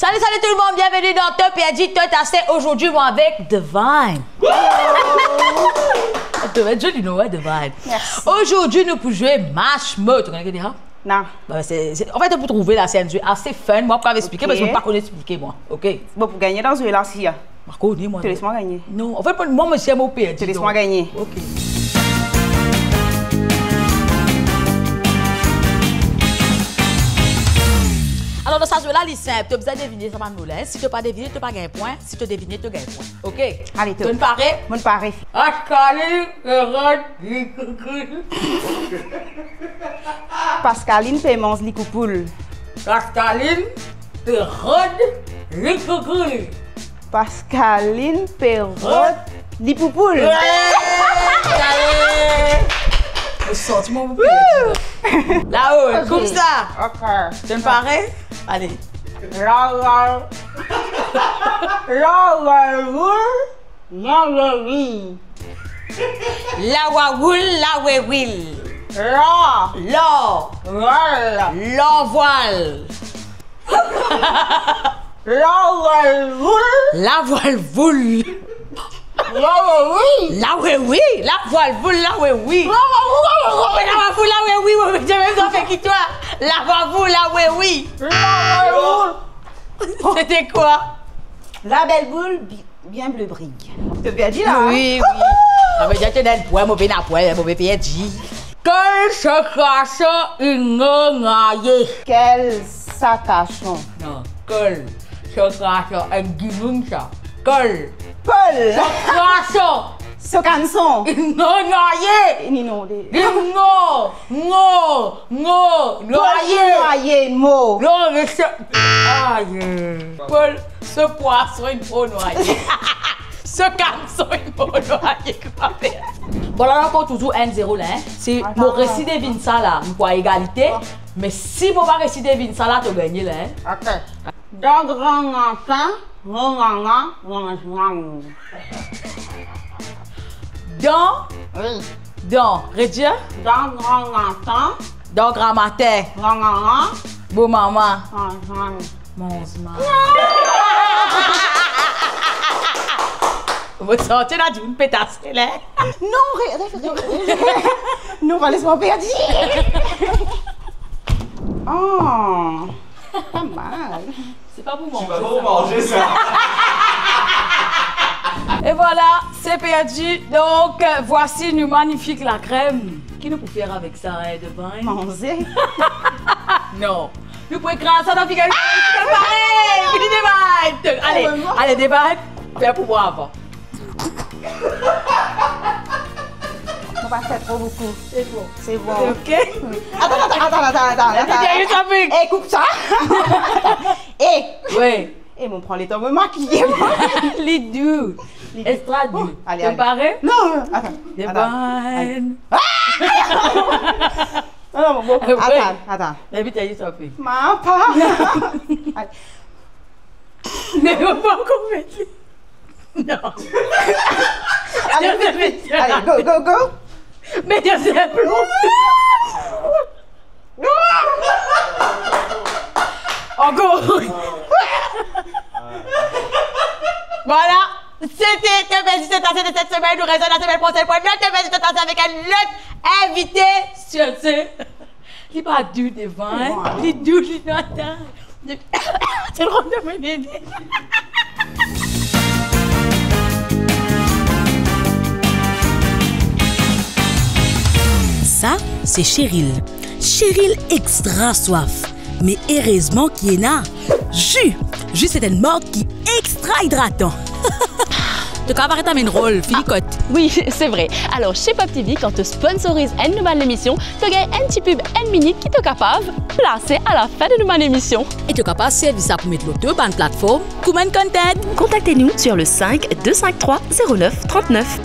Salut, salut tout le monde, bienvenue dans Te Perdu, Te Tassé. Aujourd'hui, moi avec Divine. Tu vas être joli, non, ouais, Divine. Aujourd'hui, nous pouvons jouer Match Mode. Tu connais déjà? Non. Bah, en fait, pour trouver là, c'est un jeu assez fun. Moi, je peux expliquer parce que je ne peux pas connaître expliquer, moi. Ok? Bon, pour gagner dans ce jeu-là, si. Marco, dis-moi. Tu laisses-moi gagner. Non, en fait, moi, je suis au perdu. Tu laisses-moi gagner. Ok. Alors, dans ce jeu-là, c'est simple. Tu as besoin de deviner, ça va nous laisser. Si tu n'as pas deviné, tu n'as pas gagné point. Si tu as deviné, tu gagnes point. OK? Allez, tu me parais? Mon pareil. Pascaline Paiements Likoupoul. Pascaline Perrode Likoupoul. Pascaline Perrode Likoupoul. Le sentiment vous là-haut, comme ça. Ok. Tu me parais? Allez. La voile. La voile voule. La voile voule, la voile voule, la voile oui. La voile voule, la voile oui. J'ai même pas fait qui toi. La voile voule, la voile oui. C'était quoi? La belle boule bien bleu brigue. Tu as dit là? Oui, oui. Ah, mais j'ai te donné point, mon pénal point, mon pénal dit. Quel sacachon ingonaye. Quel sacachon. Non, quel sacachon ingonaye. Quel sacachon. Ce canson. Ingonaye. Nino. Noyer. Mot. Non, mais ce... Aïe. Paul, ce poisson, il faut noyer. Ce canson, il faut noyer. Bon, là, on compte toujours 1-0 là. Si mon récit devine ça là, on peut égalité. Mais si mon récit devine ça là, tu gagnes là. Ok. Dans grand enfant, dans, Rédia? Dans grand enfant, dans grand matin. Bon maman. Mon maman. Vous sortez là d'une pétasse là? Non, non, laisse-moi perdre. Oh, pas mal. C'est pas pour manger. C'est pas pour manger ça. Et voilà, c'est perdu. Donc, voici une magnifique la crème. Qui nous peut faire avec ça, hein, de bain? Manger? Non. Nous pouvons écrire ça dans le figure. Allez, allez, débat. Fais pour moi avant. On va faire trop beaucoup. C'est bon. C'est bon. OK? Attends. Eh, coupe ça. Oui. Et on prend les temps de me maquiller. Les deux. Extra deux. Allez. Tu parais? Non, attends. Des bonnes. Non, bon. Attends. D'habitude, il s'en fait. Maman, pas. Mais on va pas encore mettre. Non. Allez, go. Mais Dieu, c'est un plomb. Encore. Voilà. C'était Te Perdu, Te Tassé de cette semaine. Nous restons la semaine prochaine pour notre Te Perdu, Te Tassé avec un autre invité. Sur ce, il pas dur devant. Il dur, il n'entend. C'est le rôle de mon aîné. Ça, c'est Cheryl. Cheryl extra soif. Mais heureusement qu'il y en a. Jus, c'est une marque qui est extra hydratant. Tu as apparaître à une rôle, Philicotte. Oui, c'est vrai. Alors, chez Pop TV, quand tu sponsorises une nouvelle émission, tu gagnes un petit pub 1 minute qui est capable de placer à la fin de nouvelle émission. Et tu es capable de servir ça pour mettre l'auto sur une plateforme. Comment content? Contactez-nous sur le 5 253 09 39.